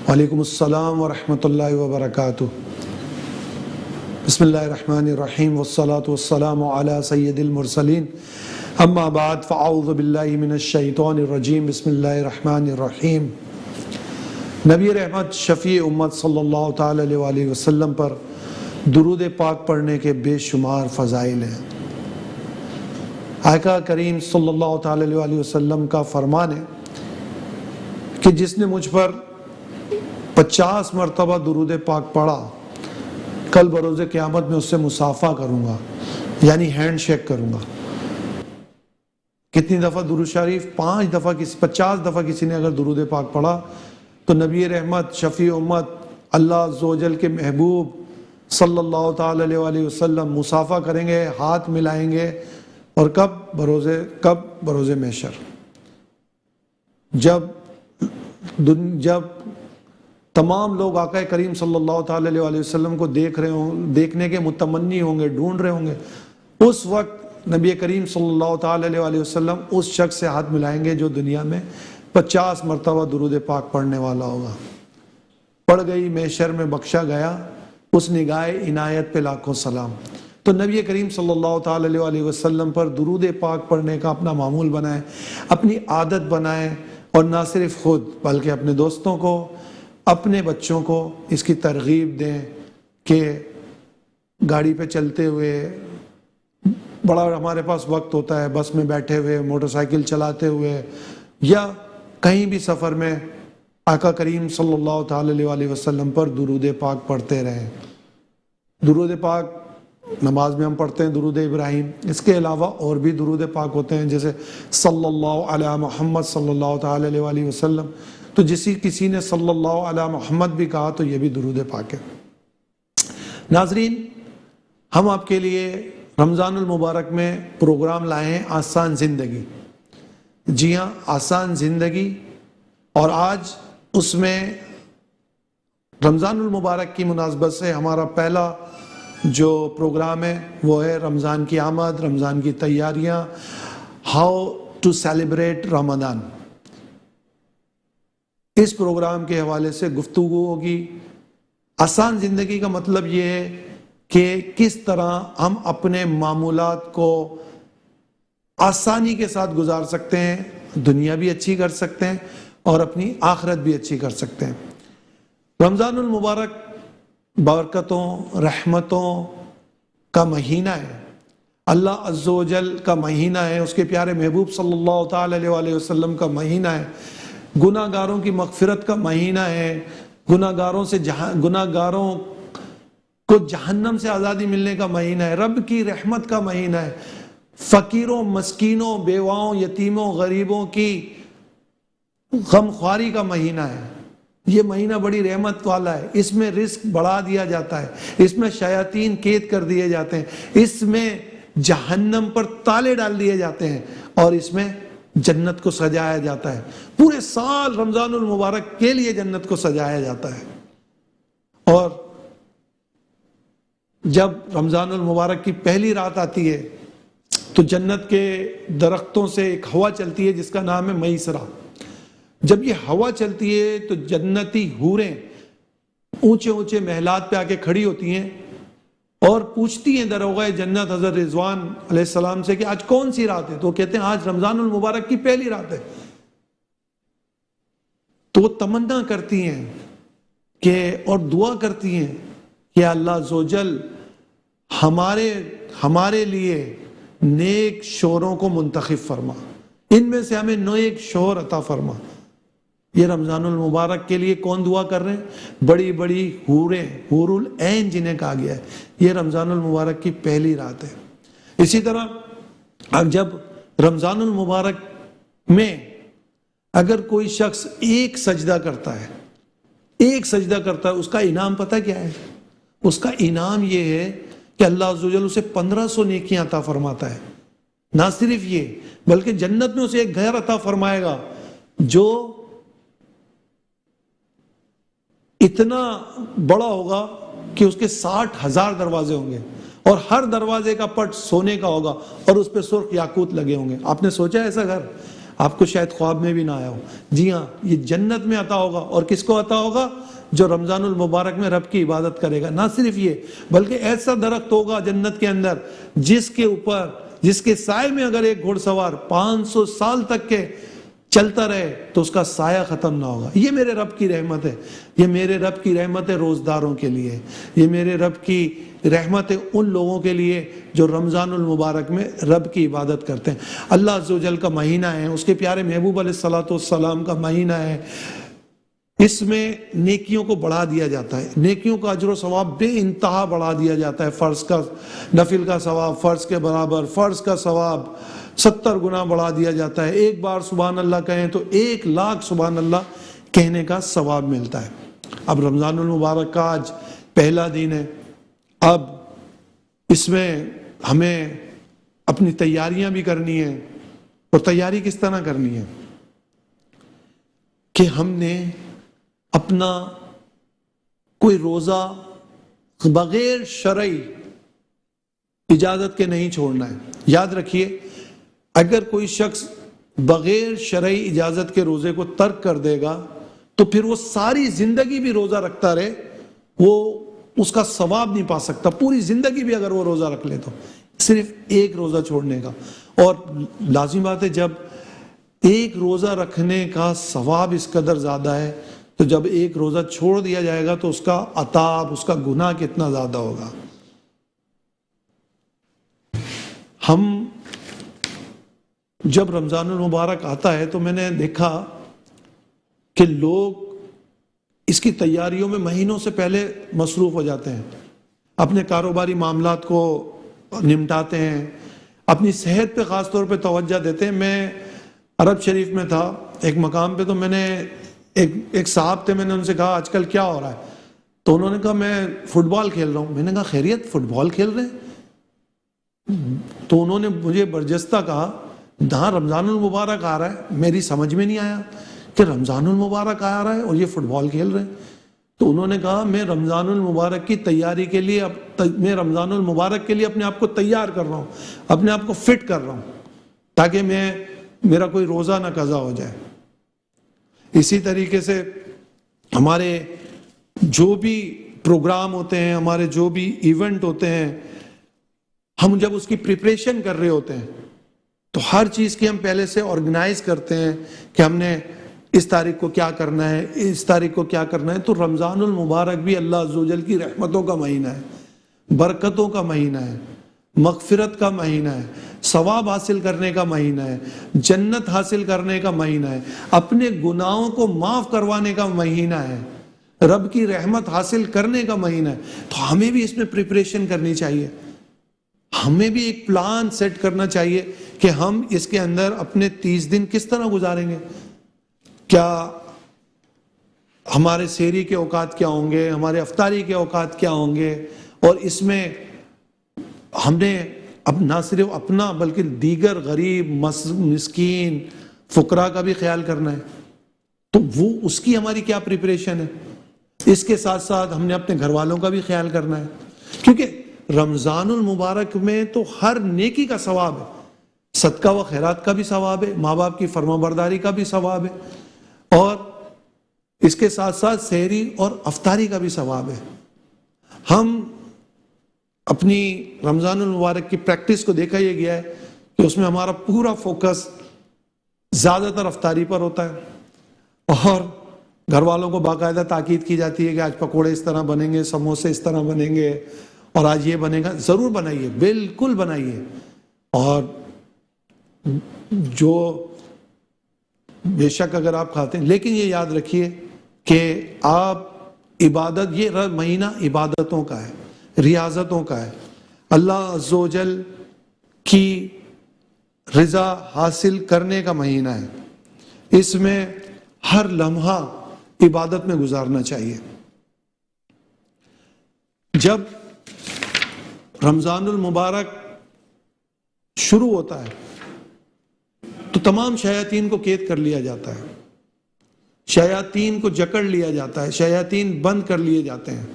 وعلیکم السلام ورحمۃ اللہ وبرکاتہ۔ بسم اللہ الرحمن الرحیم والصلاة والسلام علی سید المرسلین، اما بعد فاعوذ باللہ من الشیطان الرجیم۔ بسم اللہ الرحمن الرحیم۔ نبی رحمت شفیع امت صلی اللہ تعالی علیہ وسلم پر درود پاک پڑھنے کے بے شمار فضائل ہیں۔ آقا کریم صلی اللہ تعالی علیہ وسلم کا فرمان ہے کہ جس نے مجھ پر 50 مرتبہ درود پاک پڑھا، کل بروز قیامت میں اس سے مصافحہ کروں گا، یعنی ہینڈ شیک کروں گا۔ کتنی دفعہ درود شریف؟ 5 دفعہ، 50 دفعہ کسی نے اگر درود پاک پڑھا تو نبی رحمت شفیع امت اللہ عز و جل کے محبوب صلی اللہ تعالی علیہ وسلم مصافحہ کریں گے، ہاتھ ملائیں گے، اور کب بروز محشر، جب تمام لوگ آقا کریم صلی اللہ تعالی علیہ وسلم کو دیکھنے کے متمنی ہوں گے، ڈھونڈ رہے ہوں گے، اس وقت نبی کریم صلی اللہ تعالی علیہ وسلم اس شخص سے ہاتھ ملائیں گے جو دنیا میں 50 مرتبہ درود پاک پڑھنے والا ہوگا۔ پڑھ گئی، محشر میں بخشا گیا، اس نگاہ عنایت پہ لاکھوں سلام۔ تو نبی کریم صلی اللہ تعالی علیہ وسلم پر درود پاک پڑھنے کا اپنا معمول بنائیں، اپنی عادت بنائیں، اور نہ صرف خود بلکہ اپنے دوستوں کو، اپنے بچوں کو اس کی ترغیب دیں کہ گاڑی پہ چلتے ہوئے، بڑا ہمارے پاس وقت ہوتا ہے، بس میں بیٹھے ہوئے، موٹر سائیکل چلاتے ہوئے، یا کہیں بھی سفر میں آقا کریم صلی اللہ تعالی علیہ وسلم پر درود پاک پڑھتے رہیں۔ درود پاک نماز میں ہم پڑھتے ہیں درود ابراہیم، اس کے علاوہ اور بھی درود پاک ہوتے ہیں، جیسے صلی اللہ علی محمد صلی اللہ تعالی علیہ وسلم۔ تو کسی نے صلی اللہ علی محمد بھی کہا تو یہ بھی درود پاک ہے۔ ناظرین، ہم آپ کے لیے رمضان المبارک میں پروگرام لائے ہیں آسان زندگی۔ جی ہاں، آسان زندگی، اور آج اس میں رمضان المبارک کی مناسبت سے ہمارا پہلا جو پروگرام ہے وہ ہے رمضان کی آمد، رمضان کی تیاریاں، ہاؤ ٹو سیلیبریٹ رمضان۔ اس پروگرام کے حوالے سے گفتگو ہوگی۔ آسان زندگی کا مطلب یہ ہے کہ کس طرح ہم اپنے معمولات کو آسانی کے ساتھ گزار سکتے ہیں، دنیا بھی اچھی کر سکتے ہیں اور اپنی آخرت بھی اچھی کر سکتے ہیں۔ رمضان المبارک برکتوں، رحمتوں کا مہینہ ہے، اللہ عز و جل کا مہینہ ہے، اس کے پیارے محبوب صلی اللہ تعالی علیہ وسلم کا مہینہ ہے، گناہ گاروں کی مغفرت کا مہینہ ہے، گناہ گاروں کو جہنم سے آزادی ملنے کا مہینہ ہے، رب کی رحمت کا مہینہ ہے، فقیروں، مسکینوں، بیواؤں، یتیموں، غریبوں کی غمخواری کا مہینہ ہے۔ یہ مہینہ بڑی رحمت والا ہے، اس میں رزق بڑھا دیا جاتا ہے، اس میں شیاطین قید کر دیے جاتے ہیں، اس میں جہنم پر تالے ڈال دیے جاتے ہیں، اور اس میں جنت کو سجایا جاتا ہے۔ پورے سال رمضان المبارک کے لیے جنت کو سجایا جاتا ہے۔ اور جب رمضان المبارک کی پہلی رات آتی ہے تو جنت کے درختوں سے ایک ہوا چلتی ہے جس کا نام ہے میسرہ۔ جب یہ ہوا چلتی ہے تو جنتی حوریں اونچے اونچے محلات پہ آ کے کھڑی ہوتی ہیں اور پوچھتی ہیں دروغہ جنت حضرت رضوان علیہ السلام سے کہ آج کون سی رات ہے؟ تو وہ کہتے ہیں آج رمضان المبارک کی پہلی رات ہے۔ تو وہ تمنا کرتی ہیں کہ اور دعا کرتی ہیں کہ اللہ عز و جل ہمارے لیے نیک شوہروں کو منتخب فرما، ان میں سے ہمیں نیک شوہر عطا فرما۔ یہ رمضان المبارک کے لیے کون دعا کر رہے ہیں؟ بڑی بڑی حوریں، حور العین جنہیں کہا گیا ہے۔ یہ رمضان المبارک کی پہلی رات ہے۔ اسی طرح اب جب رمضان المبارک میں اگر کوئی شخص ایک سجدہ کرتا ہے، اس کا انعام پتہ کیا ہے؟ اس کا انعام یہ ہے کہ اللہ عز و جل اسے 1500 نیکیاں عطا فرماتا ہے۔ نہ صرف یہ بلکہ جنت میں اسے ایک گھر عطا فرمائے گا جو اتنا بڑا ہوگا کہ اس کے 60,000 دروازے ہوں گے، اور ہر دروازے کا پٹ سونے کا ہوگا اور اس پہ سرخ یاقوت لگے ہوں گے۔ آپ نے سوچا ایسا گھر؟ آپ کو شاید خواب میں بھی نہ آیا ہو. جی ہاں، یہ جنت میں عطا ہوگا. اور کس کو عطا ہوگا؟ جو رمضان المبارک میں رب کی عبادت کرے گا. نہ صرف یہ، بلکہ ایسا درخت ہوگا جنت کے اندر جس کے اوپر، جس کے سائے میں اگر ایک گھوڑ سوار 500 سال تک کے چلتا رہے تو اس کا سایہ ختم نہ ہوگا. یہ میرے رب کی رحمت ہے. یہ میرے رب کی رحمت ہے روزداروں کے لیے. یہ میرے رب کی رحمت ہے ان لوگوں کے لیے جو رمضان المبارک میں رب کی عبادت کرتے ہیں. اللہ عز و جل کا مہینہ ہے، اس کے پیارے محبوب علیہ الصلوۃ والسلام کا مہینہ ہے. اس میں نیکیوں کو بڑھا دیا جاتا ہے، نیکیوں کا اجر و ثواب بے انتہا بڑھا دیا جاتا ہے. فرض کا نفل کا ثواب فرض کے برابر، فرض کا ثواب 70 گنا بڑھا دیا جاتا ہے. ایک بار سبحان اللہ کہیں تو 1,00,000 سبحان اللہ کہنے کا ثواب ملتا ہے. اب رمضان المبارک کا آج پہلا دن ہے. اب اس میں ہمیں اپنی تیاریاں بھی کرنی ہے. اور تیاری کس طرح کرنی ہے کہ ہم نے اپنا کوئی روزہ بغیر شرعی اجازت کے نہیں چھوڑنا ہے. یاد رکھیے، اگر کوئی شخص بغیر شرعی اجازت کے روزے کو ترک کر دے گا تو پھر وہ ساری زندگی بھی روزہ رکھتا رہے، وہ اس کا ثواب نہیں پا سکتا. پوری زندگی بھی اگر وہ روزہ رکھ لے تو صرف ایک روزہ چھوڑنے کا. اور لازم بات ہے، جب ایک روزہ رکھنے کا ثواب اس قدر زیادہ ہے تو جب ایک روزہ چھوڑ دیا جائے گا تو اس کا عذاب، اس کا گناہ کتنا زیادہ ہوگا. ہم جب رمضان المبارک آتا ہے تو میں نے دیکھا کہ لوگ اس کی تیاریوں میں مہینوں سے پہلے مصروف ہو جاتے ہیں. اپنے کاروباری معاملات کو نمٹاتے ہیں، اپنی صحت پہ خاص طور پہ توجہ دیتے ہیں. میں عرب شریف میں تھا ایک مقام پہ، تو میں نے ایک صاحب تھے، میں نے ان سے کہا آج کل کیا ہو رہا ہے؟ تو انہوں نے کہا میں فٹ بال کھیل رہا ہوں. میں نے کہا خیریت، فٹ بال کھیل رہے ہیں؟ تو انہوں نے مجھے برجستہ کہا جہاں رمضان المبارک آ رہا ہے، میری سمجھ میں نہیں آیا کہ رمضان المبارک آ رہا ہے اور یہ فٹ بال کھیل رہے ہیں. تو انہوں نے کہا میں رمضان المبارک کی تیاری کے لیے میں رمضان المبارک کے لیے اپنے آپ کو تیار کر رہا ہوں، اپنے آپ کو فٹ کر رہا ہوں تاکہ میرا کوئی روزہ نہ قضا ہو جائے. اسی طریقے سے ہمارے جو بھی پروگرام ہوتے ہیں، ہمارے جو بھی ایونٹ ہوتے ہیں، ہم جب اس کی پریپریشن کر رہے ہوتے ہیں تو ہر چیز کی ہم پہلے سے آرگنائز کرتے ہیں کہ ہم نے اس تاریخ کو کیا کرنا ہے، اس تاریخ کو کیا کرنا ہے. تو رمضان المبارک بھی اللہ عز و جل کی رحمتوں کا مہینہ ہے، برکتوں کا مہینہ ہے، مغفرت کا مہینہ ہے، ثواب حاصل کرنے کا مہینہ ہے، جنت حاصل کرنے کا مہینہ ہے، اپنے گناہوں کو معاف کروانے کا مہینہ ہے، رب کی رحمت حاصل کرنے کا مہینہ ہے. تو ہمیں بھی اس میں پریپریشن کرنی چاہیے. ہمیں بھی ایک پلان سیٹ کرنا چاہیے کہ ہم اس کے اندر اپنے 30 دن کس طرح گزاریں گے. کیا ہمارے سحری کے اوقات کیا ہوں گے، ہمارے افطاری کے اوقات کیا ہوں گے، اور اس میں ہم نے اب نہ صرف اپنا بلکہ دیگر غریب، مسکین، فقراء کا بھی خیال کرنا ہے. تو وہ اس کی ہماری کیا پریپریشن ہے. اس کے ساتھ ساتھ ہم نے اپنے گھر والوں کا بھی خیال کرنا ہے، کیونکہ رمضان المبارک میں تو ہر نیکی کا ثواب ہے. صدقہ و خیرات کا بھی ثواب ہے، ماں باپ کی فرما برداری کا بھی ثواب ہے، اور اس کے ساتھ ساتھ سحری اور افطاری کا بھی ثواب ہے. ہم اپنی رمضان المبارک کی پریکٹس کو دیکھا یہ گیا ہے کہ اس میں ہمارا پورا فوکس زیادہ تر افطاری پر ہوتا ہے، اور گھر والوں کو باقاعدہ تاکید کی جاتی ہے کہ آج پکوڑے اس طرح بنیں گے، سموسے اس طرح بنیں گے، اور آج یہ بنے گا. ضرور بنائیے، بالکل بنائیے. اور جو بے شک اگر آپ کھاتے ہیں، لیکن یہ یاد رکھیے کہ آپ عبادت، یہ مہینہ عبادتوں کا ہے، ریاضتوں کا ہے. اللہ عز و جل کی رضا حاصل کرنے کا مہینہ ہے. اس میں ہر لمحہ عبادت میں گزارنا چاہیے. جب رمضان المبارک شروع ہوتا ہے تو تمام شیاطین کو قید کر لیا جاتا ہے، شیاطین کو جکڑ لیا جاتا ہے، شیاطین بند کر لیے جاتے ہیں.